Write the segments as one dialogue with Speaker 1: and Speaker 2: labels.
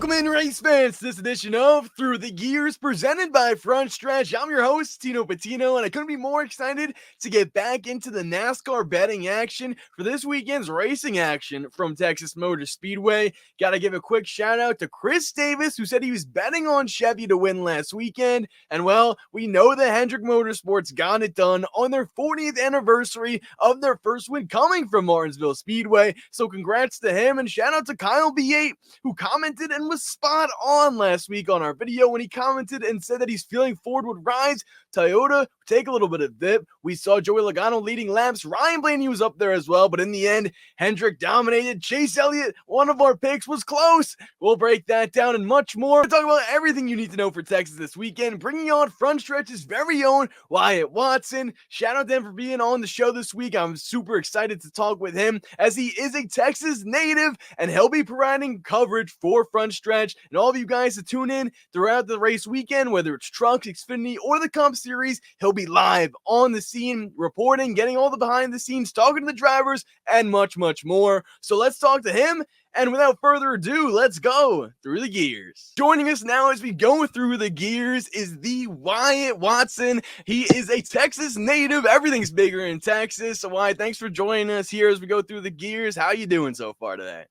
Speaker 1: Welcome in, race fans, to this edition of Through the Gears, presented by Fronstretch. I'm your host, Tino Pattigno, and I couldn't be more excited to get back into the NASCAR betting action for this weekend's racing action from Texas Motor Speedway. Got to give a quick shout out to Chris Davis, who said he was betting on Chevy to win last weekend. And well, we know that Hendrick Motorsports got it done on their 40th anniversary of their first win coming from Martinsville Speedway. So congrats to him, and shout out to Kyle Larson, who commented and was spot on last week on our video when he commented and said that he's feeling Ford would rise, Toyota take a little bit of dip. We saw Joey Logano leading laps. Ryan Blaney was up there as well, but in the end, Hendrick dominated. Chase Elliott, one of our picks, was close. We'll break that down and much more. We're talking about everything you need to know for Texas this weekend, bringing on Fronstretch's very own Wyatt Watson. Shout out to him for being on the show this week. I'm super excited to talk with him as he is a Texas native, and he'll be providing coverage for Fronstretch and all of you guys to tune in throughout the race weekend, whether it's trucks, Xfinity, or the Cup Series. He'll be live on the scene, reporting, getting all the behind the scenes, talking to the drivers, and much, much more. So let's talk to him. And without further ado, let's go through the gears. Joining us now as we go through the gears is the Wyatt Watson. He is a Texas native. Everything's bigger in Texas. So Wyatt, thanks for joining us here as we go through the gears. How you doing so far today?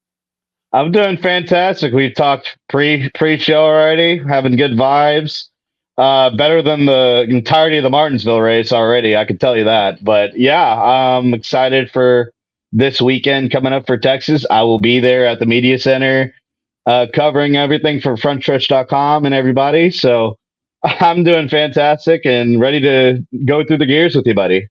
Speaker 2: I'm doing fantastic. We've talked pre-show already, having good vibes. Better than the entirety of the Martinsville race already, I can tell you that. But yeah, I'm excited for this weekend coming up for Texas. I will be there at the media center, covering everything for frontstretch.com and everybody. So I'm doing fantastic and ready to go through the gears with you, buddy.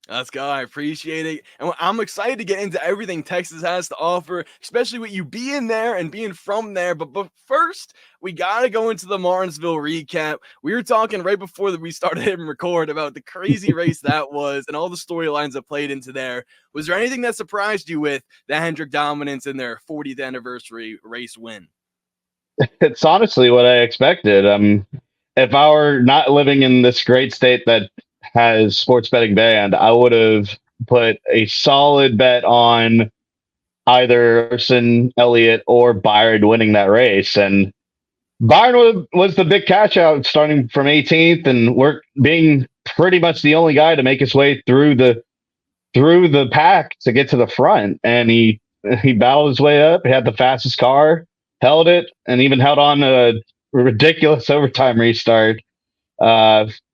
Speaker 1: Let's go. I appreciate it. And I'm excited to get into everything Texas has to offer, especially with you being there and being from there. But first, we got to go into the Martinsville recap. We were talking right before we started hitting record about the crazy race that was and all the storylines that played into there. Was there anything that surprised you with the Hendrick dominance in their 40th anniversary race win?
Speaker 2: It's honestly what I expected. If I were not living in this great state that has sports betting banned, I would have put a solid bet on either Larson, Elliott, or Byron winning that race. And Byron was the big catch out starting from 18th and we're being pretty much the only guy to make his way through the pack to get to the front. And he battled his way up. He had the fastest car, held it, and even held on a ridiculous overtime restart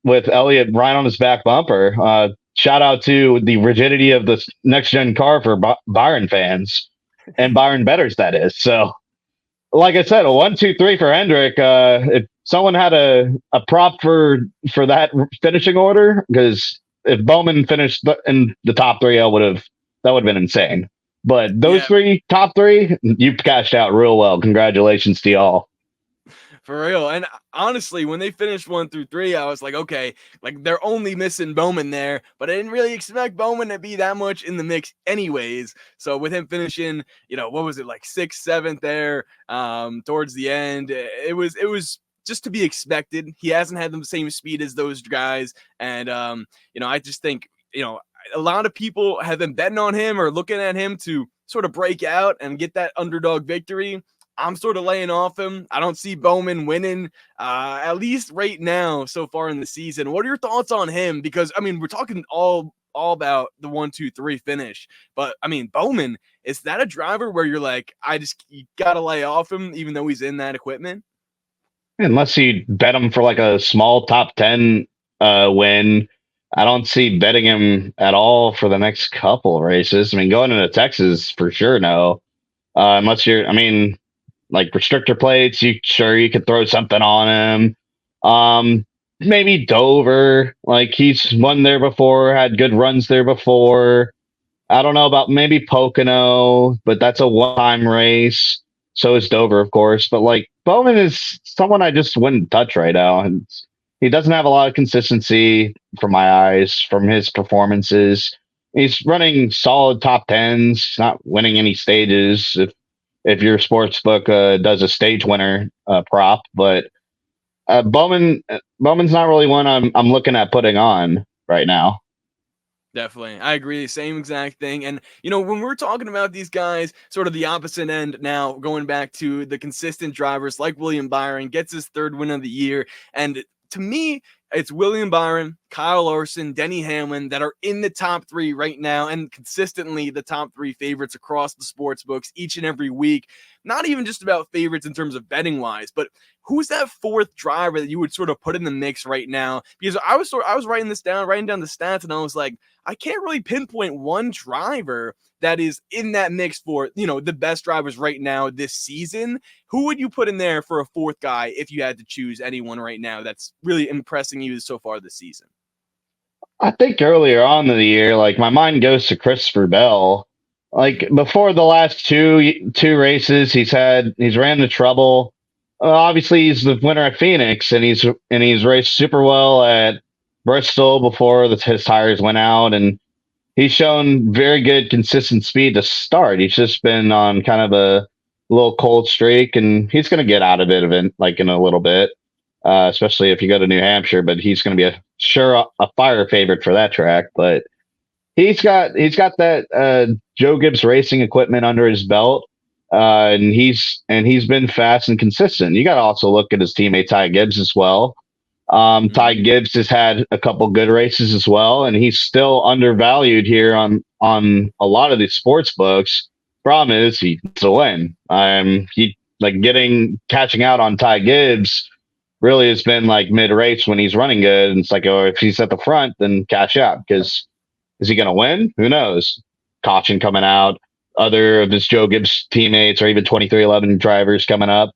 Speaker 2: with Elliott right on his back bumper. Shout out to the rigidity of the next gen car for Byron fans and Byron bettors, that is. So, like I said, a 1-2-3 for Hendrick. If someone had a prop for that finishing order, because if Bowman finished in the top three, that would have been insane. But those three, top three, you cashed out real well. Congratulations to y'all.
Speaker 1: For real. And honestly, when they finished 1 through 3, I was like, okay, like they're only missing Bowman there, but I didn't really expect Bowman to be that much in the mix anyways. So with him finishing, what was it, like 6th, 7th there towards the end, it was just to be expected. He hasn't had the same speed as those guys. And, I just think, a lot of people have been betting on him or looking at him to sort of break out and get that underdog victory. I'm sort of laying off him. I don't see Bowman winning, at least right now so far in the season. What are your thoughts on him? Because, we're talking all about the 1-2-3 finish. But, Bowman, is that a driver where you're like, you got to lay off him even though he's in that equipment?
Speaker 2: Unless you bet him for like a small top 10 win, I don't see betting him at all for the next couple of races. Going into Texas, for sure, no. Unless you're, like restrictor plates, you could throw something on him. Maybe Dover, like he's won there before, had good runs there before. I don't know about maybe Pocono, but that's a one-time race. So is Dover, of course. But like Bowman is someone I just wouldn't touch right now. And he doesn't have a lot of consistency from my eyes, from his performances. He's running solid top 10s, not winning any stages. If your sports book does a stage winner prop, but Bowman's not really one I'm looking at putting on right now.
Speaker 1: Definitely. I agree. Same exact thing. And, when we're talking about these guys, sort of the opposite end now, going back to the consistent drivers like William Byron, gets his third win of the year. And to me, it's William Byron, Kyle Larson, Denny Hamlin that are in the top three right now and consistently the top three favorites across the sports books each and every week. Not even just about favorites in terms of betting wise, but who's that fourth driver that you would sort of put in the mix right now? Because I was writing this down, writing down the stats, and I was like, I can't really pinpoint one driver that is in that mix for, the best drivers right now this season. Who would you put in there for a fourth guy if you had to choose anyone right now that's really impressing you so far this season?
Speaker 2: I think earlier on in the year, like my mind goes to Christopher Bell. Like before the last two races, he's ran into trouble. Obviously, he's the winner at Phoenix, and he's raced super well at Bristol before his tires went out, and he's shown very good consistent speed to start. He's just been on kind of a little cold streak, and he's going to get out of it like in a little bit, especially if you go to New Hampshire. But he's going to be a fire favorite for that track. But he's got that Joe Gibbs racing equipment under his belt, and he's been fast and consistent. You got to also look at his teammate Ty Gibbs as well. Ty Gibbs has had a couple good races as well, and he's still undervalued here on a lot of these sports books. Problem is he needs to win. Catching out on Ty Gibbs really has been like mid race when he's running good. And it's like, if he's at the front, then catch out, because is he going to win? Who knows? Caution coming out. Other of his Joe Gibbs teammates or even 2311 drivers coming up.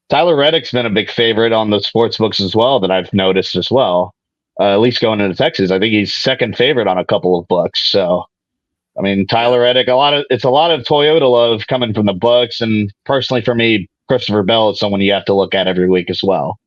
Speaker 2: Tyler Reddick's been a big favorite on the sports books as well that I've noticed as well. At least going into Texas, I think he's second favorite on a couple of books. So, I mean, Tyler Reddick, it's a lot of Toyota love coming from the books, and personally for me, Christopher Bell is someone you have to look at every week as well.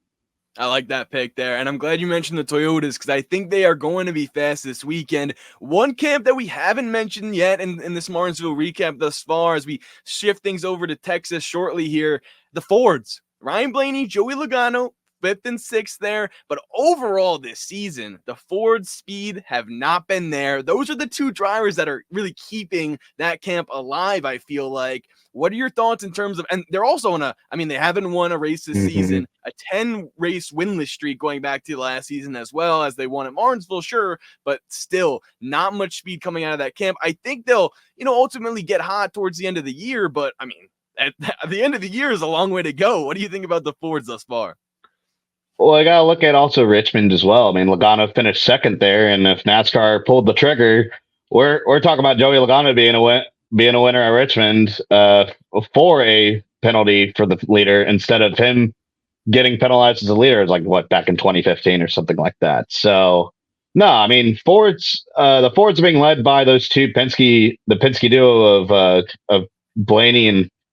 Speaker 1: I like that pick there, and I'm glad you mentioned the Toyotas because I think they are going to be fast this weekend. One camp that we haven't mentioned yet in this Martinsville recap thus far, as we shift things over to Texas shortly here, the Fords. Ryan Blaney, Joey Logano, 5th and 6th there. But overall this season, the Ford speed have not been there. Those are the two drivers that are really keeping that camp alive, I feel like. What are your thoughts in terms of, and they're also they haven't won a race this season, a 10-race winless streak going back to last season as well, as they won at Martinsville, sure, but still not much speed coming out of that camp. I think they'll, ultimately get hot towards the end of the year, but at the end of the year is a long way to go. What do you think about the Fords thus far?
Speaker 2: Well, I got to look at also Richmond as well. I mean, Logano finished second there, and if NASCAR pulled the trigger, we're talking about Joey Logano being a winner at Richmond for a penalty for the leader instead of him getting penalized as a leader. It's like back in 2015 or something like that. So no, I mean the Fords are being led by those two the Penske duo of Blaney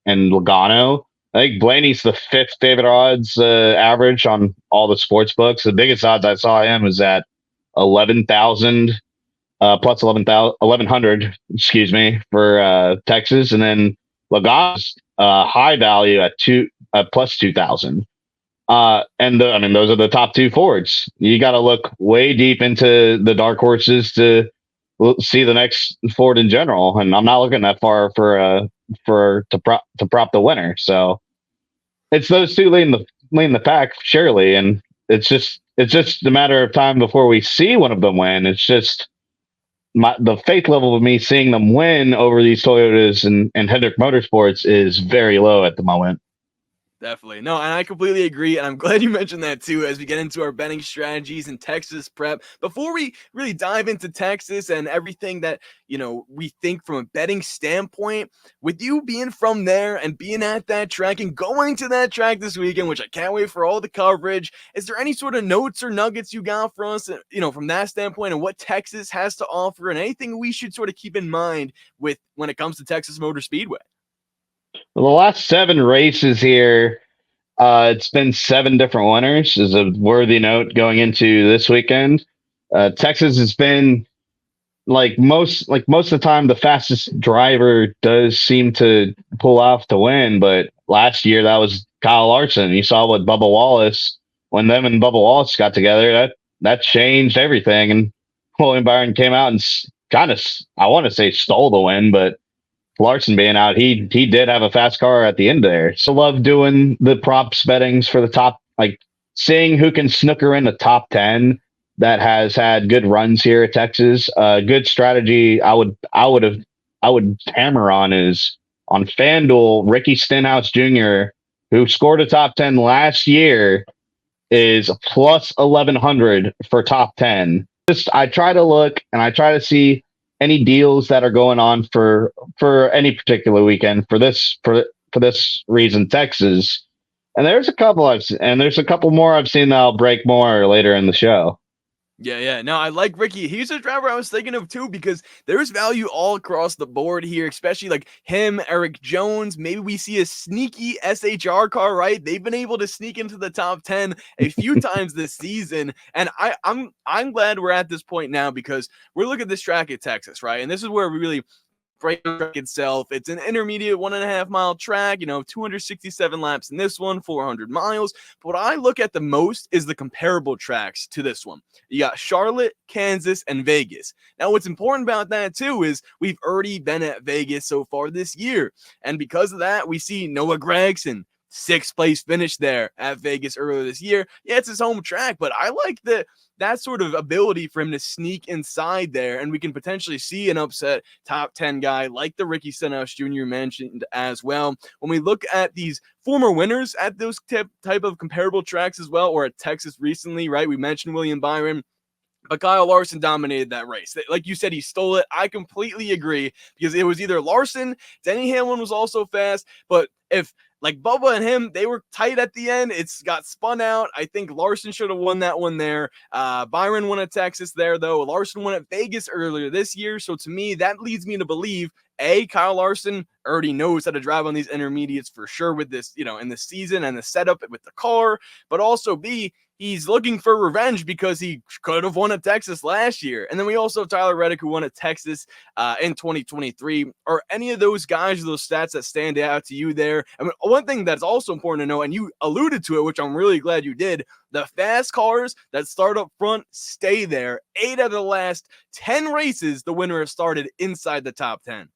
Speaker 2: and Logano. I think Blaney's the 5th favorite odds average on all the sports books. The biggest odds I saw him was at 11,000 plus 1,100, excuse me, for Texas, and then Logano's high value at plus 2,000. Those are the top two Fords. You got to look way deep into the dark horses to see the next Ford in general, and I'm not looking that far to prop the winner. So it's those two leading the pack, surely, and it's just a matter of time before we see one of them win. It's just the faith level of me seeing them win over these Toyotas and Hendrick Motorsports is very low at the moment.
Speaker 1: Definitely. No, and I completely agree. And I'm glad you mentioned that too, as we get into our betting strategies and Texas prep. Before we really dive into Texas and everything that, we think from a betting standpoint, with you being from there and being at that track and going to that track this weekend, which I can't wait for all the coverage, is there any sort of notes or nuggets you got for us, from that standpoint and what Texas has to offer and anything we should sort of keep in mind when it comes to Texas Motor Speedway?
Speaker 2: Well, the last 7 races here, it's been 7 different winners is a worthy note going into this weekend. Texas has been most of the time, the fastest driver does seem to pull off to win. But last year that was Kyle Larson. You saw what Bubba Wallace, when them and Bubba Wallace got together, that changed everything. And William Byron came out and kind of, I want to say stole the win, but Larson being out, he did have a fast car at the end there. So love doing the props bettings for the top, like seeing who can snooker in the top 10 that has had good runs here at Texas. Good strategy. I would hammer on is on FanDuel. Ricky Stenhouse Jr., who scored a top 10 last year, is plus 1100 for top 10. Just I try to look and I try to see any deals that are going on for any particular weekend for this reason, Texas. And there's a couple there's a couple more I've seen that I'll break more later in the show.
Speaker 1: Yeah. No, I like Ricky. He's a driver I was thinking of too, because there's value all across the board here, especially like him, Eric Jones. Maybe we see a sneaky SHR car, right? They've been able to sneak into the top 10 a few times this season. And I'm glad we're at this point now, because we're looking at this track at Texas, right? And this is where we really break the track itself. It's an intermediate 1.5 mile track, 267 laps in this one, 400 miles. But what I look at the most is the comparable tracks to this one. You got Charlotte, Kansas, and Vegas. Now, what's important about that too is we've already been at Vegas so far this year. And because of that, we see Noah Gragson, 6th place finish there at Vegas earlier this year. Yeah, it's his home track, but I like that sort of ability for him to sneak inside there, and we can potentially see an upset top 10 guy like the Ricky Stenhouse Jr. mentioned as well. When we look at these former winners at those type of comparable tracks as well, or at Texas recently, right? We mentioned William Byron, but Kyle Larson dominated that race. Like you said, he stole it. I completely agree, because it was either Larson, Denny Hamlin was also fast, but if like Bubba and him, they were tight at the end. It's got spun out. I think Larson should have won that one there. Byron won at Texas there, though. Larson won at Vegas earlier this year. So to me, that leads me to believe, A, Kyle Larson already knows how to drive on these intermediates for sure with this, in the season and the setup with the car. But also, B, he's looking for revenge because he could have won at Texas last year. And then we also have Tyler Reddick, who won at Texas in 2023. Are any of those guys, those stats that stand out to you there? I mean, one thing that's also important to know, and you alluded to it, which I'm really glad you did, the fast cars that start up front stay there. 8 out of the last 10 races, the winner has started inside the top 10.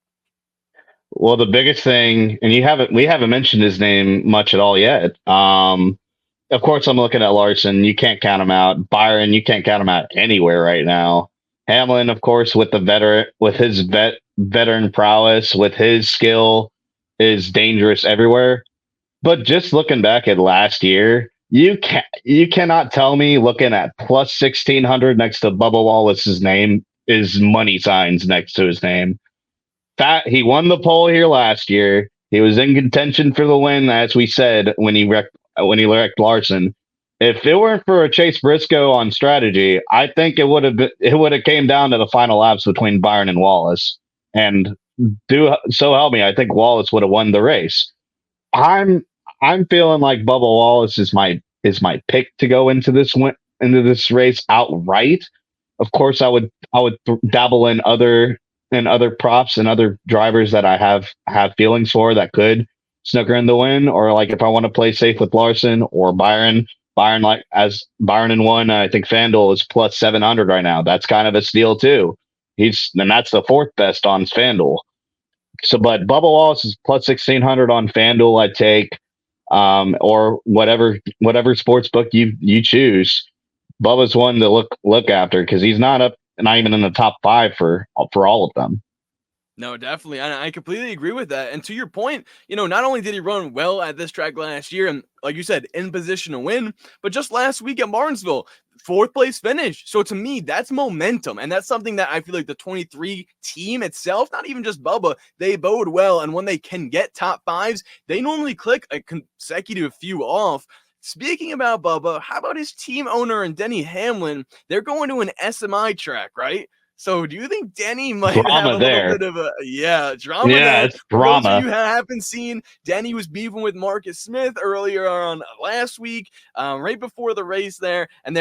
Speaker 2: Well, the biggest thing, and we haven't mentioned his name much at all yet. Of course, I'm looking at Larson. You can't count him out. Byron, you can't count him out anywhere right now. Hamlin, of course, with his veteran prowess, with his skill, is dangerous everywhere. But just looking back at last year, you cannot tell me looking at plus 1,600 next to Bubba Wallace's name is money signs next to his name. He won the pole here last year. He was in contention for the win, as we said, when he wrecked Larson. If it weren't for a Chase Briscoe on strategy, I think it would have came down to the final laps between Byron and Wallace. And so help me, I think Wallace would have won the race. I'm feeling like Bubba Wallace is my pick to go into this race outright. Of course, I would dabble in other props and other drivers that I have feelings for that could snooker in the win, or like if I want to play safe with Larson or Byron, like as Byron in one, I think FanDuel is plus 700 right now. That's kind of a steal too. And that's the 4th best on FanDuel. So, but Bubba Wallace is plus 1,600 on FanDuel. I take, or whatever sports book you choose. Bubba's one to look after, because he's not even in the top 5 for all of them.
Speaker 1: No, definitely. I completely agree with that. And to your point, not only did he run well at this track last year, and like you said, in position to win, but just last week at Martinsville, 4th place finish. So to me, that's momentum. And that's something that I feel like the 23 team itself, not even just Bubba, they bode well. And when they can get top 5s, they normally click a consecutive few off. Speaking about Bubba, how about his team owner and Denny Hamlin? They're going to an SMI track, right? So do you think Denny might have a little bit of drama there?
Speaker 2: Yeah, it's drama.
Speaker 1: For those of you who haven't seen, Denny was beefing with Marcus Smith earlier on last week, right before the race there. And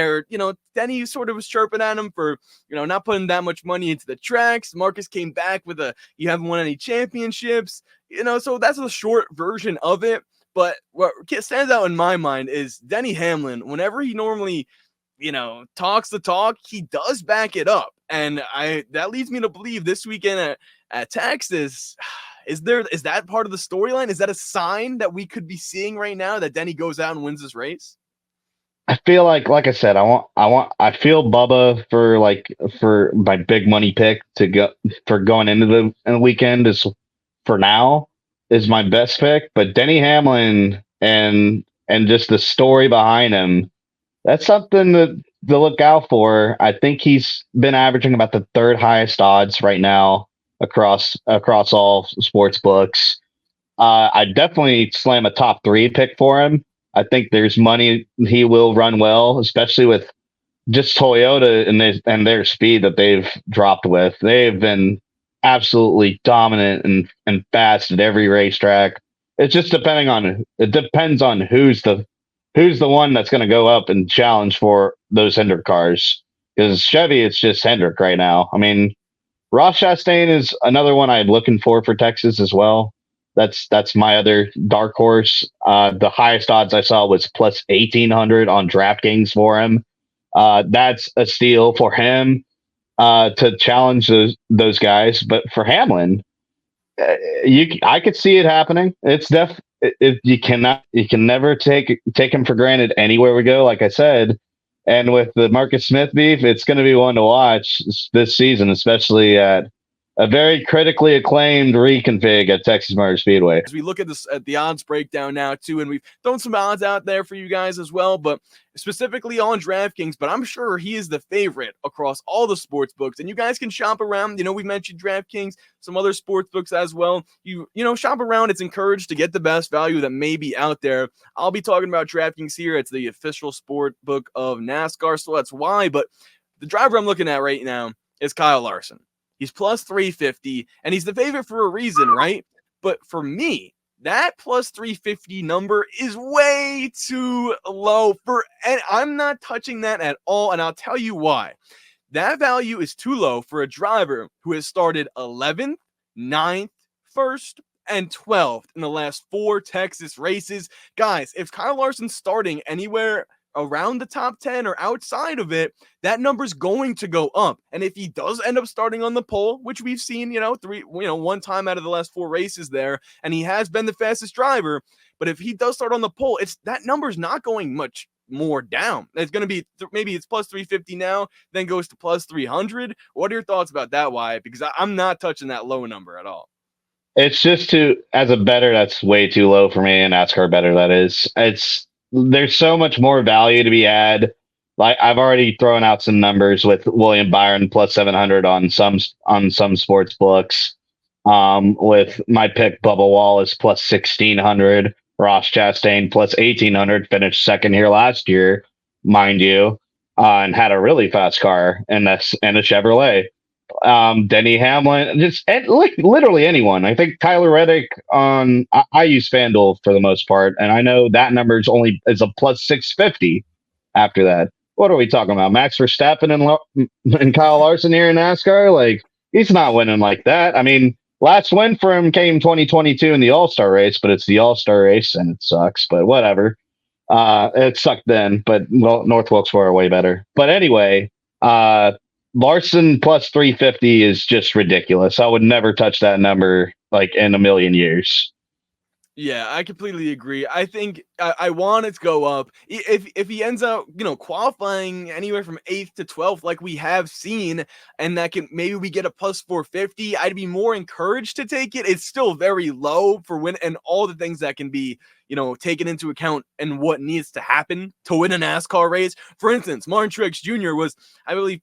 Speaker 1: Denny sort of was chirping at him for, not putting that much money into the tracks. Marcus came back with you haven't won any championships, so that's a short version of it. But what stands out in my mind is Denny Hamlin, whenever he normally talks the talk, he does back it up. And that leads me to believe this weekend at Texas, is that part of the storyline? Is that a sign that we could be seeing right now that Denny goes out and wins this race?
Speaker 2: I feel like I said, I feel Bubba for my big money pick to go for going into the weekend is for now is my best pick, but Denny Hamlin and just the story behind him, that's something to look out for. I think he's been averaging about the third highest odds right now across all sports books. I definitely slam a top 3 pick for him. I think there's money he will run well, especially with just Toyota and their speed that they've dropped with. They've been absolutely dominant and fast at every racetrack. It's just depends on who's the one that's going to go up and challenge for those Hendrick cars. Because Chevy, it's just Hendrick right now. I mean, Ross Chastain is another one I'm looking for Texas as well. That's my other dark horse. The highest odds I saw was plus 1,800 on DraftKings for him. That's a steal for him to challenge those guys. But for Hamlin, I could see it happening. You can never take him for granted anywhere we go. Like I said, and with the Marcus Smith beef, it's going to be one to watch this season, especially at a very critically acclaimed reconfig at Texas Motor Speedway.
Speaker 1: As we look at the odds breakdown now too, and we've thrown some odds out there for you guys as well, but specifically on DraftKings, but I'm sure he is the favorite across all the sports books. And you guys can shop around. We mentioned DraftKings, some other sports books as well. You shop around. It's encouraged to get the best value that may be out there. I'll be talking about DraftKings here. It's the official sport book of NASCAR, so that's why. But the driver I'm looking at right now is Kyle Larson. He's plus 350, and he's the favorite for a reason, right? But for me, that plus 350 number is way too low and I'm not touching that at all, and I'll tell you why. That value is too low for a driver who has started 11th, 9th, 1st, and 12th in the last 4 Texas races. Guys, if Kyle Larson's starting anywhere around the top 10 or outside of it, that number's going to go up. And if he does end up starting on the pole, which we've seen, one time out of the last 4 races there, and he has been the fastest driver, but if he does start on the pole, that number's not going much more down. It's going to be maybe it's plus 350 now, then goes to plus 300. What are your thoughts about that, Wyatt? Because I'm not touching that low number at all.
Speaker 2: It's just as a better, that's way too low for me. And NASCAR better, that is. There's so much more value to be had. Like I've already thrown out some numbers with William Byron plus 700 on some sports books. With my pick Bubba Wallace plus 1,600, Ross Chastain plus 1,800, finished second here last year, mind you, and had a really fast car and a Chevrolet. Denny Hamlin, literally anyone. I think Tyler Reddick I use FanDuel for the most part, and I know that number is a plus 650 after that. What are we talking about? Max Verstappen and Kyle Larson here in NASCAR? Like, he's not winning like that. I mean, last win for him came 2022 in the All-Star race, but it's the All-Star race and it sucks, but whatever. It sucked then, but North Wilkesboro are way better. But anyway, Larson plus 350 is just ridiculous. I would never touch that number like in a million years.
Speaker 1: Yeah, I completely agree. I think I want it to go up. If he ends up, qualifying anywhere from 8th to 12th, like we have seen, and maybe we get a plus 450, I'd be more encouraged to take it. It's still very low for win and all the things that can be, taken into account and what needs to happen to win a NASCAR race. For instance, Martin Truex Jr. was, I believe,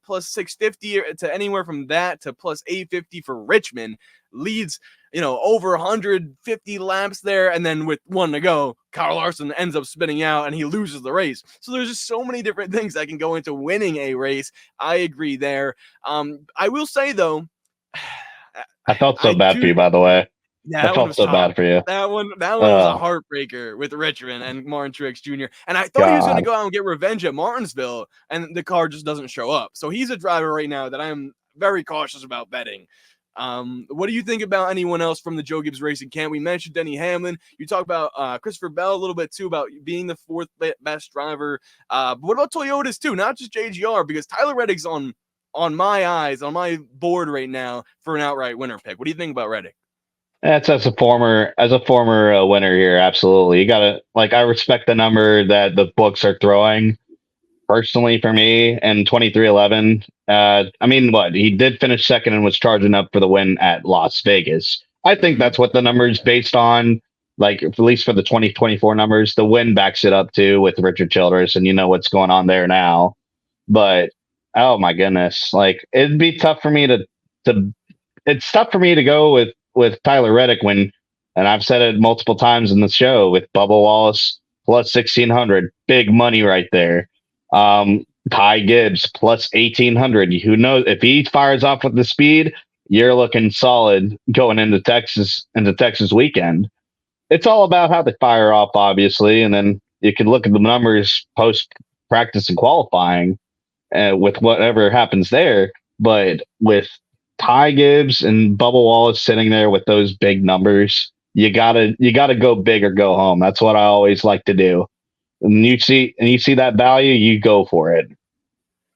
Speaker 1: plus 650 to anywhere from that to plus 850 for Richmond. Leads, over 150 laps there, and then with 1 to go, Kyle Larson ends up spinning out and he loses the race. So there's just so many different things that can go into winning a race. I agree there. I will say though,
Speaker 2: I felt so bad for you, by the way.
Speaker 1: Yeah,
Speaker 2: I felt so bad for you.
Speaker 1: That one was a heartbreaker with Richmond and Martin Truex Jr. And I thought he was going to go out and get revenge at Martinsville, and the car just doesn't show up. So he's a driver right now that I'm very cautious about betting. What do you think about anyone else from the Joe Gibbs Racing camp? We mentioned Denny Hamlin. You talk about Christopher Bell a little bit too, about being the fourth best driver. But what about Toyotas too? Not just JGR, because Tyler Reddick's on my eyes, on my board right now for an outright winner pick. What do you think about Reddick?
Speaker 2: That's as a former winner here. Absolutely, you gotta I respect the number that the books are throwing. Personally, for me, in 2311, I mean, what he did finish second and was charging up for the win at Las Vegas. I think that's what the number is based on. Like, at least for the 2024 numbers, the win backs it up too with Richard Childress, and you know what's going on there now. But oh my goodness, like it'd be tough for me to it's tough for me to go with Tyler Reddick when, and I've said it multiple times in the show, with Bubba Wallace plus 1600, big money right there. Ty Gibbs plus 1800. Who knows if he fires off with the speed, you're looking solid going into Texas weekend. It's all about how they fire off, obviously, and then you can look at the numbers post practice and qualifying with whatever happens there. But with Ty Gibbs and Bubba Wallace sitting there with those big numbers, you gotta go big or go home. That's what I always like to do. And you see that value, you go for it.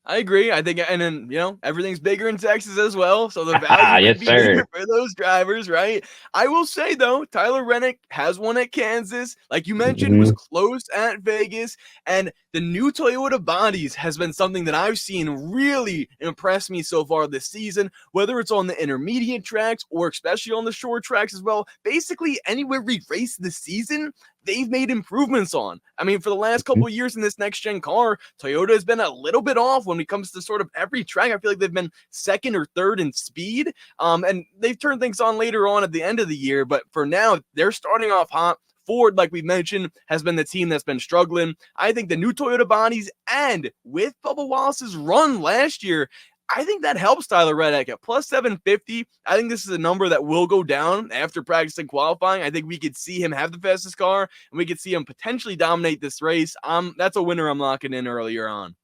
Speaker 1: I agree. I think, and then, everything's bigger in Texas as well. So the value
Speaker 2: yes,
Speaker 1: could be
Speaker 2: sir.
Speaker 1: bigger for those drivers, right? I will say, though, Tyler Reddick has one at Kansas. Like you mentioned, was close at Vegas. And the new Toyota bodies has been something that I've seen really impress me so far this season, whether it's on the intermediate tracks or especially on the short tracks as well. Basically, anywhere we race this season, they've made improvements on. I mean, for the last couple of years in this next-gen car, Toyota has been a little bit off when it comes to sort of every track. I feel like they've been second or third in speed, and they've turned things on later on at the end of the year. But for now, they're starting off hot. Ford, like we mentioned, has been the team that's been struggling. I think the new Toyota bodies, and with Bubba Wallace's run last year, I think that helps Tyler Reddick at plus 750. I think this is a number that will go down after practice and qualifying. I think we could see him have the fastest car, and we could see him potentially dominate this race. That's a winner I'm locking in earlier on.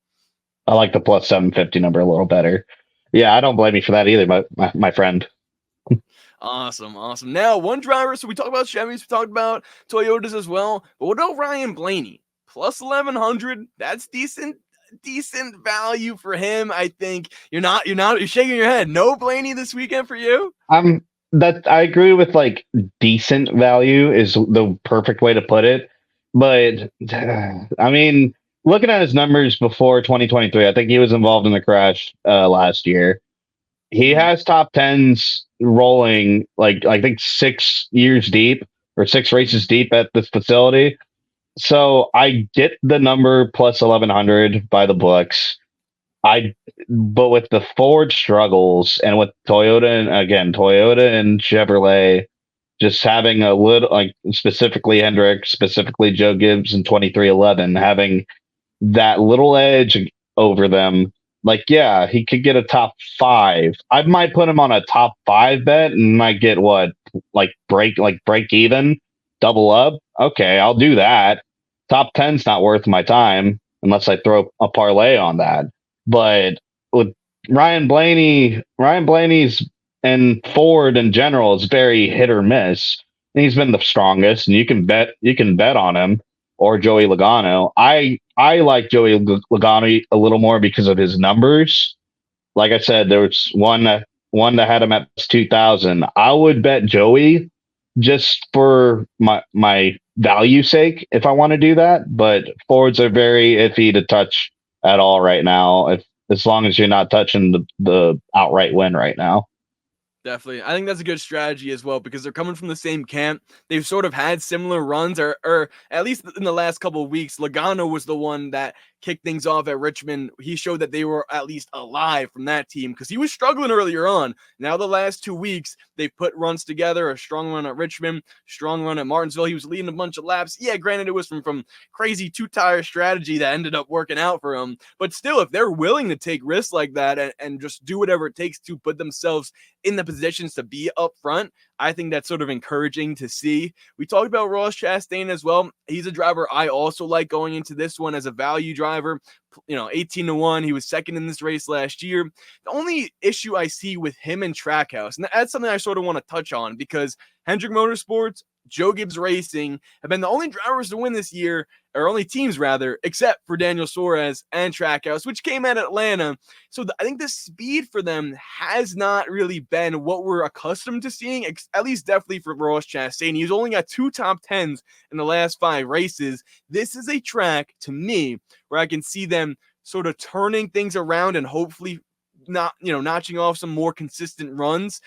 Speaker 2: I like the plus 750 number a little better. Yeah, I don't blame you for that either, my friend.
Speaker 1: Awesome. Now, one driver. So we talked about Chevys, we talked about Toyotas as well. But what about Ryan Blaney? Plus 1100. That's decent value for him. I think you're shaking your head. No Blaney this weekend for you?
Speaker 2: That I agree with, like, decent value is the perfect way to put it. But I mean, looking at his numbers before 2023, I think he was involved in the crash last year. He has top tens rolling, like, I think 6 years deep or 6 races deep at this facility. So I get the number plus 1100 by the books. But with the Ford struggles and with Toyota and Chevrolet just having a little, like, specifically Hendrick, specifically Joe Gibbs in 2311, having that little edge over them. Like, yeah, he could get a top 5. I might put him on a top 5 bet and might get break even, double up. Okay, I'll do that. Top 10's not worth my time unless I throw a parlay on that. But with Ryan Blaney's and Ford in general is very hit or miss. And he's been the strongest, and you can bet on him, or Joey Logano. I like Joey Logano a little more because of his numbers. Like I said, there was one that had him at 2,000. I would bet Joey just for my value sake if I want to do that. But Fords are very iffy to touch at all right now, as long as you're not touching the outright win right now.
Speaker 1: Definitely. I think that's a good strategy as well, because they're coming from the same camp. They've sort of had similar runs, or at least in the last couple of weeks. Logano was the one that kicked things off at Richmond. He showed that they were at least alive from that team, because he was struggling earlier on. Now the last 2 weeks, they put runs together, a strong run at Richmond, strong run at Martinsville. He was leading a bunch of laps. Yeah, granted, it was from crazy 2-tire strategy that ended up working out for him. But still, if they're willing to take risks like that and just do whatever it takes to put themselves in the positions to be up front, I think that's sort of encouraging to see. We talked about Ross Chastain as well. He's a driver I also like going into this one as a value driver. driver. 18-1. He was second in this race last year. The only issue I see with him and Trackhouse, and that's something I sort of want to touch on, because Hendrick Motorsports, Joe Gibbs Racing have been the only drivers to win this year, or only teams rather, except for Daniel Suarez and Trackhouse, which came at Atlanta. So I think the speed for them has not really been what we're accustomed to seeing, at least definitely for Ross Chastain. He's only got 2 top 10s in the last 5 races. This is a track, to me, where I can see them sort of turning things around and hopefully notching off some more consistent runs.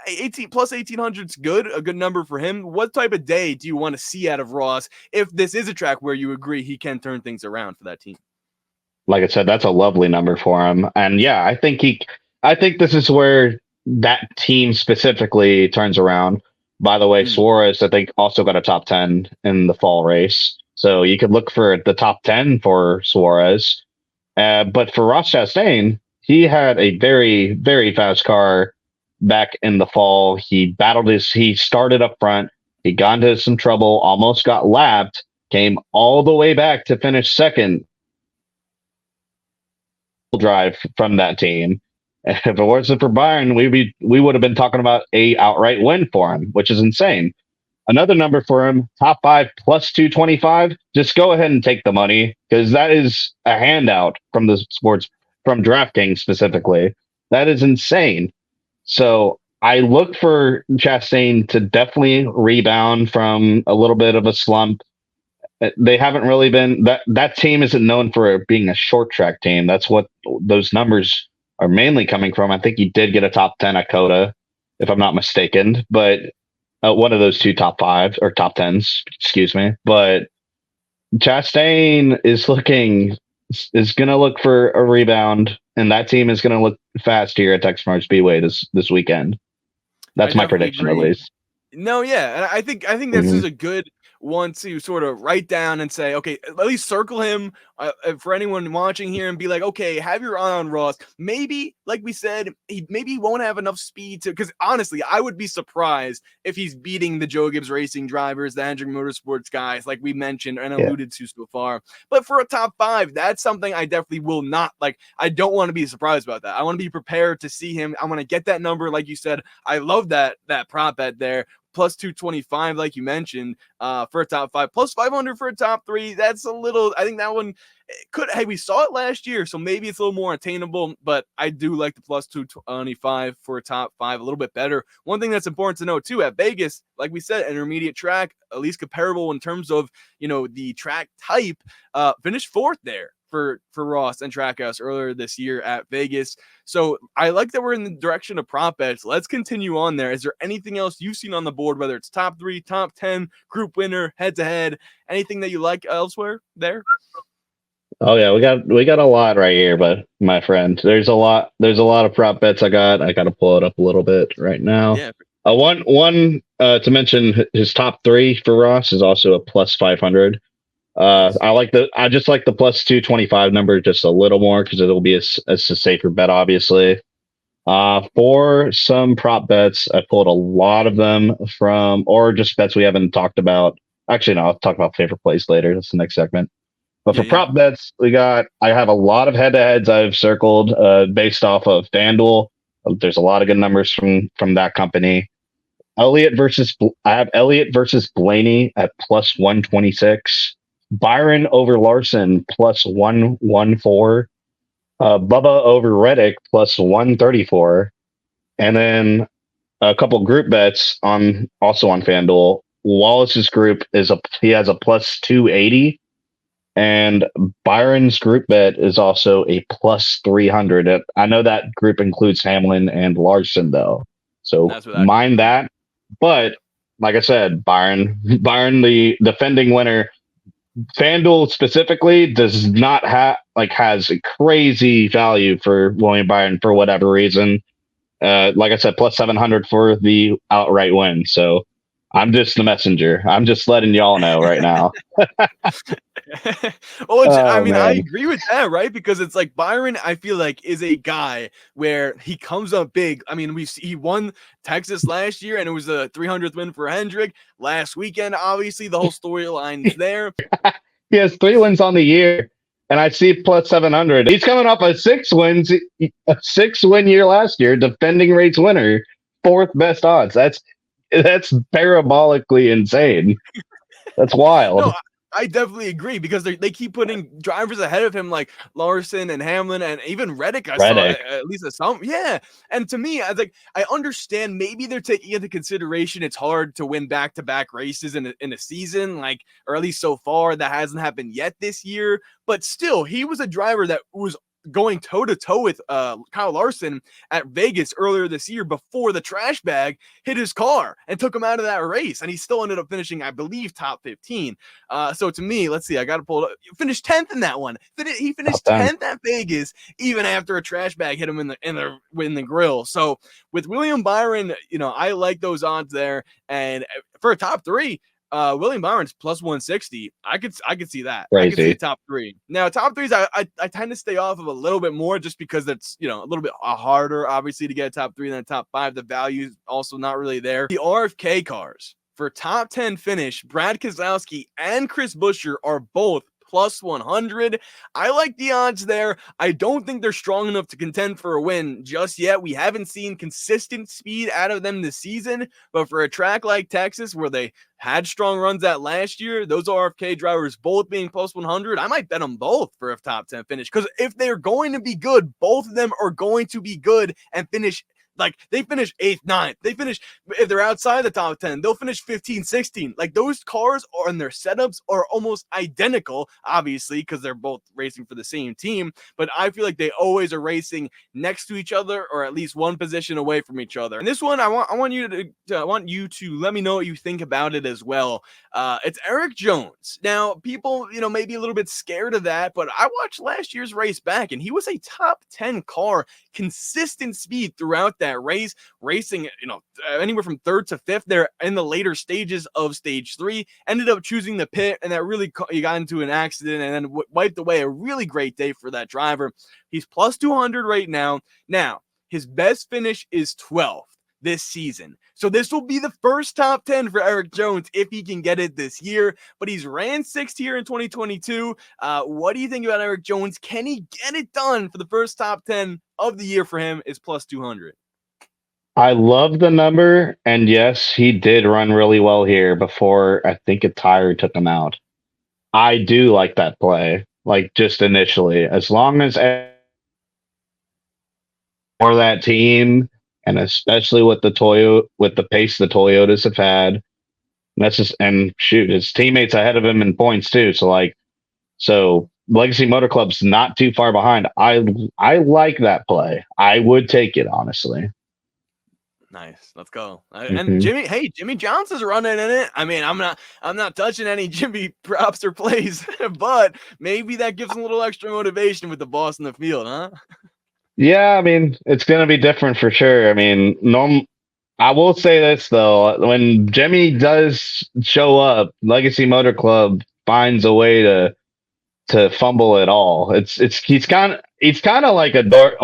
Speaker 1: 18 plus 1800 is good, a good number for him. What type of day do you want to see out of Ross if this is a track where you agree he can turn things around for that team?
Speaker 2: Like I said, that's a lovely number for him. And yeah, I think this is where that team specifically turns around. By the way, Suarez, I think, also got a top 10 in the fall race. So you could look for the top 10 for Suarez. But for Ross Chastain, he had a very, very fast car back in the fall. He started up front. He got into some trouble, almost got lapped, came all the way back to finish second drive from that team. If it wasn't for Byron, we would have been talking about a outright win for him, which is insane. Another number for him, top 5 plus 225. Just go ahead and take the money, because that is a handout from DraftKings specifically. That is insane. So I look for Chastain to definitely rebound from a little bit of a slump. They haven't really been that team isn't known for being a short track team. That's what those numbers are mainly coming from. I think he did get a top 10 at Coda, if I'm not mistaken, but one of those 2 top 5 or top 10s, excuse me. But Chastain is going to look for a rebound, and that team is going to look fast here at Texas Motor Speedway this weekend. That's my prediction, at least.
Speaker 1: No, yeah, and I think this is a good one to sort of write down and say, okay, at least circle him for anyone watching here and be like, okay, have your eye on Ross. Maybe, like we said, he won't have enough speed to, because honestly, I would be surprised if he's beating the Joe Gibbs Racing drivers, the Hendrick Motorsports guys, like we mentioned and alluded to so far. But for a top 5, that's something I definitely will not, like, I don't want to be surprised about that. I want to be prepared to see him. I want to get that number, like you said. I love that prop bet there. Plus 225, like you mentioned, for a top 5, plus 500 for a top 3. That's a little, I think that one we saw it last year, so maybe it's a little more attainable, but I do like the plus 225 for a top 5 a little bit better. One thing that's important to know too, at Vegas, like we said, intermediate track, at least comparable in terms of, the track type, finished 4th there for Ross and Trackhouse earlier this year at Vegas. So I like that we're in the direction of prop bets. Let's continue on there. Is there anything else you've seen on the board, whether it's top 3, top 10, group winner, head to head, anything that you like elsewhere there?
Speaker 2: Oh yeah, we got a lot right here, but my friend, there's a lot of prop bets I got to pull it up a little bit right now.
Speaker 1: Yeah.
Speaker 2: One to mention, his top 3 for Ross is also a plus 500. I just like the plus 225 number just a little more, because it'll be a safer bet, obviously. For some prop bets, I pulled a lot of them or just bets we haven't talked about. Actually, no, I'll talk about favorite plays later. That's the next segment. But for prop bets, I have a lot of head-to-heads I've circled based off of FanDuel. There's a lot of good numbers from that company. I have Elliott versus Blaney at plus 126. Byron over Larson plus 114. Bubba over Reddick plus 134. And then a couple group bets also on FanDuel. Wallace's group he has a plus 280. And Byron's group bet is also a plus 300. I know that group includes Hamlin and Larson, though. So mind that. But like I said, Byron, the defending winner, FanDuel specifically does not has a crazy value for William Byron for whatever reason. Like I said, plus 700 for the outright win. So I'm just the messenger. I'm just letting y'all know right now.
Speaker 1: I agree with that, right? Because it's like Byron, I feel like, is a guy where he comes up big. I mean, he won Texas last year, and it was the 300th win for Hendrick. Last weekend, obviously, the whole storyline is there.
Speaker 2: He has 3 wins on the year. and I see plus 700. He's coming off a 6-win year last year, defending race winner, fourth best odds. That's parabolically insane. That's wild.
Speaker 1: No, I definitely agree because they keep putting drivers ahead of him like Larson and Hamlin and even Reddick. I saw at least some. Yeah. And to me, I understand maybe they're taking into consideration it's hard to win back-to-back races in a season, like, or at least so far that hasn't happened yet this year. But still, he was a driver that was going toe-to-toe with Kyle Larson at Vegas earlier this year before the trash bag hit his car and took him out of that race. And he still ended up finishing, I believe, top 15. So to me, let's see, I got to pull it up. Finished 10th in that one. He finished 10th at Vegas, even after a trash bag hit him in the grill. So with William Byron, I like those odds there. And for a top three, William Byron's plus 160. I could see that.
Speaker 2: Crazy.
Speaker 1: I could see top three. Now, top threes, I tend to stay off of a little bit more just because it's, a little bit harder, obviously, to get a top three than a top five. The value is also not really there. The RFK cars for top 10 finish, Brad Keselowski and Chris Buescher are both plus 100. I like the odds there. I don't think they're strong enough to contend for a win just yet. We haven't seen consistent speed out of them this season, but for a track like Texas where they had strong runs at last year, those RFK drivers both being plus 100, I might bet them both for a top 10 finish, because if they're going to be good, both of them are going to be good and finish. Like, they finish 8th, 9th. They finish, if they're outside the top 10, they'll finish 15, 16. Like, those cars and their setups are almost identical, obviously, because they're both racing for the same team. But I feel like they always are racing next to each other, or at least one position away from each other. And this one, I want you to let me know what you think about it as well. It's Eric Jones. Now, people, may be a little bit scared of that, but I watched last year's race back, and he was a top 10 car, consistent speed throughout that race, racing, anywhere from 3rd to 5th there in the later stages of stage 3, ended up choosing the pit, and that really he got into an accident and then wiped away a really great day for that driver. He's plus 200 right now. Now, his best finish is 12th this season. So this will be the first top 10 for Eric Jones if he can get it this year, but he's ran 6th here in 2022. What do you think about Eric Jones? Can he get it done for the first top 10 of the year for him? Is plus 200.
Speaker 2: I love the number, and yes, he did run really well here before I think a tire took him out. I do like that play, like just initially, as long as for that team, and especially with the pace the Toyotas have had, his teammates ahead of him in points too. So Legacy Motor Club's not too far behind. I like that play. I would take it, honestly.
Speaker 1: Nice. Let's go. And Jimmy Johnson's running in it. I mean, I'm not touching any Jimmy props or plays, but maybe that gives him a little extra motivation with the boss in the field, huh?
Speaker 2: Yeah, I mean, it's going to be different for sure. I mean, I will say this though, when Jimmy does show up, Legacy Motor Club finds a way to fumble it all. He's kind of like a dark,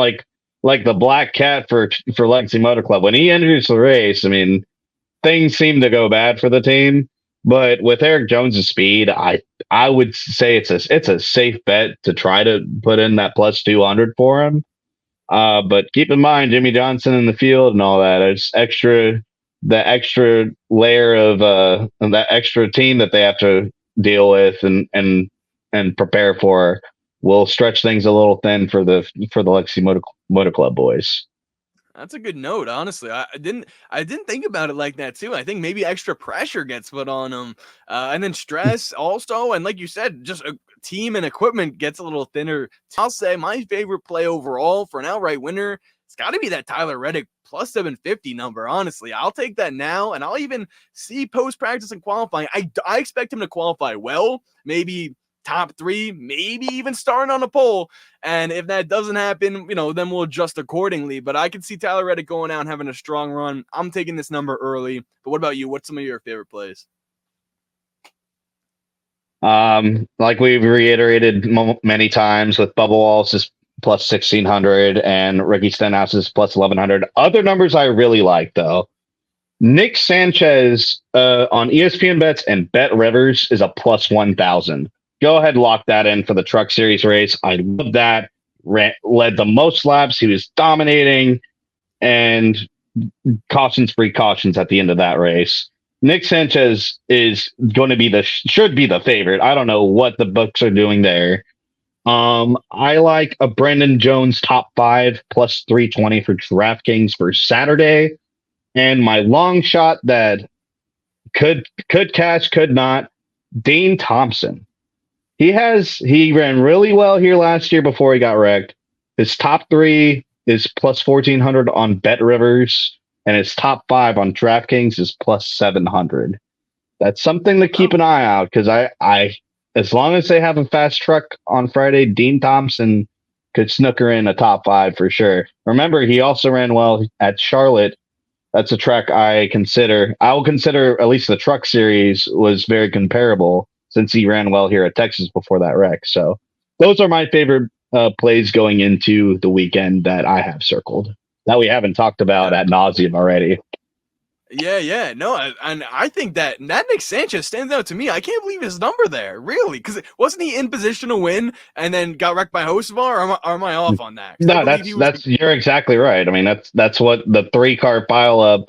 Speaker 2: like the black cat for Legacy Motor Club. When he enters the race, I mean, things seem to go bad for the team. But with Eric Jones's speed, I would say it's a safe bet to try to put in that plus 200 for him. But keep in mind, Jimmy Johnson in the field and all that. It's the extra layer of that extra team that they have to deal with and prepare for will stretch things a little thin for the Legacy Motor Club boys.
Speaker 1: That's a good note, honestly. I didn't think about it like that too. I think maybe extra pressure gets put on them, and then stress also, and like you said, just a team and equipment gets a little thinner. I'll say my favorite play overall for an outright winner, it's got to be that Tyler Reddick plus 750 number. Honestly, I'll take that now, and I'll even see post practice and qualifying. I expect him to qualify well, maybe top 3, maybe even starting on a pole. And if that doesn't happen, then we'll adjust accordingly. But I could see Tyler Reddick going out and having a strong run. I'm taking this number early. But what about you? What's some of your favorite plays?
Speaker 2: Like we've reiterated many times with Bubba Wallace's plus 1,600 and Ricky Stenhouse's plus 1,100. Other numbers I really like, though. Nick Sanchez on ESPN Bets and Bet Rivers is a plus 1,000. go ahead and lock that in for the Truck Series race. I love that. Led the most laps. He was dominating, and cautions at the end of that race. Nick Sanchez is going to be should be the favorite. I don't know what the books are doing there. I like a Brandon Jones top 5 plus 320 for DraftKings for Saturday, and my long shot that could cash, could not. Dane Thompson. He ran really well here last year before he got wrecked. His top 3 is plus 1400 on Bet Rivers, and his top 5 on DraftKings is plus 700. That's something to keep an eye out, because I as long as they have a fast truck on Friday, Dean Thompson could snooker in a top 5 for sure. Remember, he also ran well at Charlotte. That's a track I will consider at least the Truck Series was very comparable, since he ran well here at Texas before that wreck. So those are my favorite plays going into the weekend that I have circled that we haven't talked about ad nauseum already.
Speaker 1: Yeah. No, and I think that Nick Sanchez stands out to me. I can't believe his number there, really, because wasn't he in position to win and then got wrecked by Hocevar, or am I off on that?
Speaker 2: No, that's you're exactly right. I mean, that's what the 3-car pile up,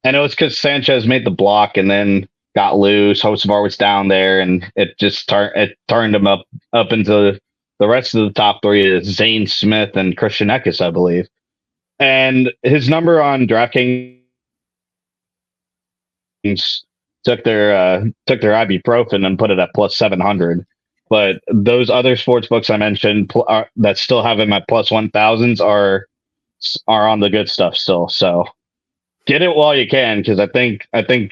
Speaker 2: and it was because Sanchez made the block and then got loose. Hocevar was down there, and it just turned him up into the rest of the top 3 is Zane Smith and Christian Eckes, I believe, and his number on DraftKings took their ibuprofen and put it at plus 700. But those other sports books I mentioned that still have him at plus 1000s are on the good stuff still. So get it while you can, because I think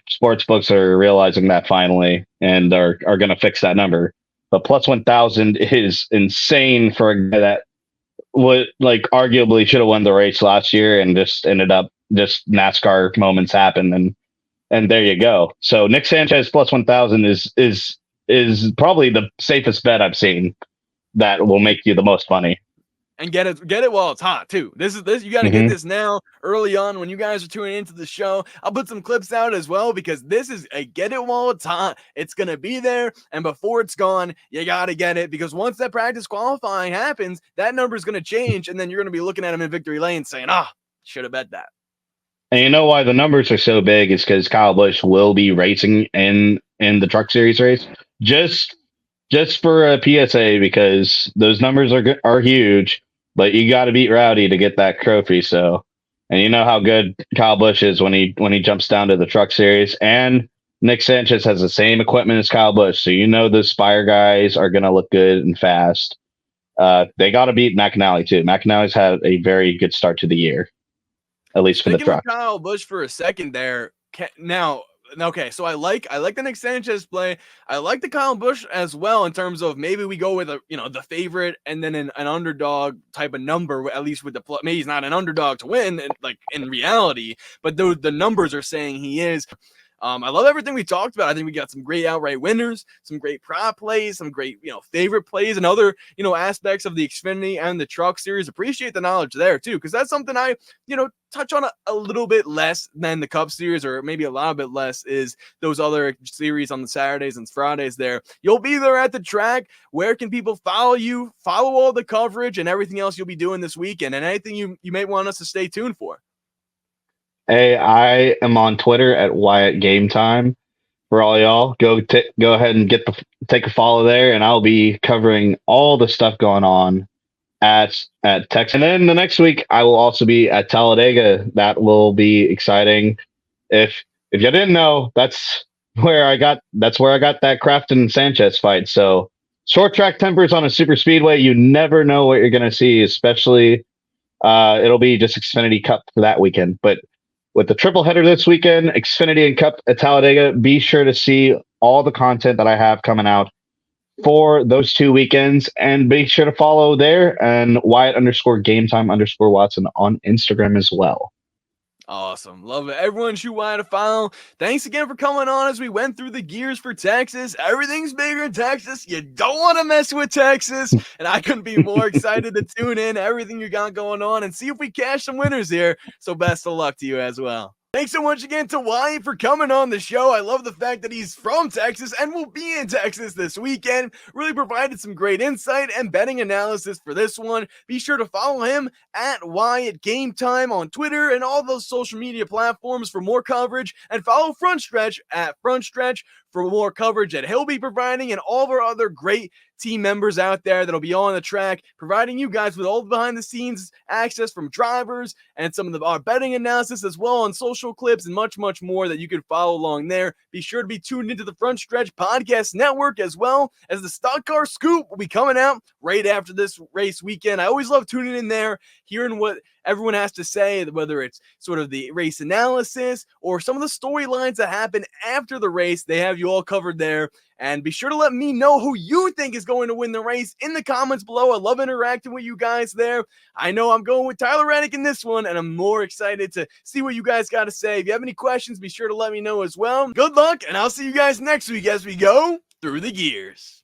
Speaker 2: sports books are realizing that finally and are going to fix that number. But plus 1000 is insane for a guy that would arguably should have won the race last year and just ended up just NASCAR moments happen and there you go. So Nick Sanchez plus 1000 is probably the safest bet I've seen that will make you the most money.
Speaker 1: And get it while it's hot too. This you got to get this now, early on, when you guys are tuning into the show. I'll put some clips out as well, because this is a get it while it's hot. It's gonna be there, and before it's gone, you gotta get it, because once that practice qualifying happens, that number is gonna change, and then you're gonna be looking at him in victory lane saying, should have bet that.
Speaker 2: And you know why the numbers are so big is because Kyle Busch will be racing in the Truck Series race. Just for a PSA, because those numbers are huge, but you got to beat Rowdy to get that trophy. So, and you know how good Kyle Busch is when he jumps down to the Truck Series, and Nick Sanchez has the same equipment as Kyle Busch, so you know the Spire guys are going to look good and fast. They got to beat McAnally too. McAnally's had a very good start to the year, at least for the truck.
Speaker 1: Kyle Busch for a second there. Now, okay, so I like the Nick Sanchez play. I like the Kyle Busch as well, in terms of maybe we go with the favorite and then an underdog type of number, at least with the maybe he's not an underdog to win, like in reality, but the numbers are saying he is. I love everything we talked about. I think we got some great outright winners, some great prop plays, some great, favorite plays, and other, aspects of the Xfinity and the Truck Series. Appreciate the knowledge there too, because that's something I, touch on a little bit less than the Cup Series, or maybe a lot bit less, is those other series on the Saturdays and Fridays there. You'll be there at the track. Where can people follow you, follow all the coverage and everything else you'll be doing this weekend, and anything you may want us to stay tuned for?
Speaker 2: Hey, I am on Twitter at Wyatt Game Time. For all y'all, go ahead and take a follow there, and I'll be covering all the stuff going on at Texas. And then the next week, I will also be at Talladega. That will be exciting. If you didn't know, that's where I got that Crafton Sanchez fight. So short track tempers on a super speedway, you never know what you're going to see. Especially, it'll be just Xfinity Cup for that weekend, but with the triple header this weekend, Xfinity and Cup at Talladega, be sure to see all the content that I have coming out for those 2 weekends, and be sure to follow there and Wyatt_GameTime_Watson on Instagram as well.
Speaker 1: Awesome. Love it. Everyone shoot Wyatt a follow. Thanks again for coming on as we went through the gears for Texas. Everything's bigger in Texas. You don't want to mess with Texas. And I couldn't be more excited to tune in everything you got going on and see if we cash some winners here. So best of luck to you as well. Thanks so much again to Wyatt for coming on the show. I love the fact that he's from Texas and will be in Texas this weekend. Really provided some great insight and betting analysis for this one. Be sure to follow him at Wyatt Game Time on Twitter and all those social media platforms for more coverage. And follow Fronstretch at Fronstretch for more coverage that he'll be providing and all of our other great team members out there that'll be on the track, providing you guys with all the behind the scenes access from drivers and some of our betting analysis as well on social clips and much, much more that you can follow along there. Be sure to be tuned into the Fronstretch Podcast Network as well as the Stock Car Scoop will be coming out right after this race weekend. I always love tuning in there, hearing what everyone has to say, whether it's sort of the race analysis or some of the storylines that happen after the race. They have you all covered there. And be sure to let me know who you think is going to win the race in the comments below. I love interacting with you guys there. I know I'm going with Tyler Reddick in this one, and I'm more excited to see what you guys got to say. If you have any questions, be sure to let me know as well. Good luck, and I'll see you guys next week as we go through the gears.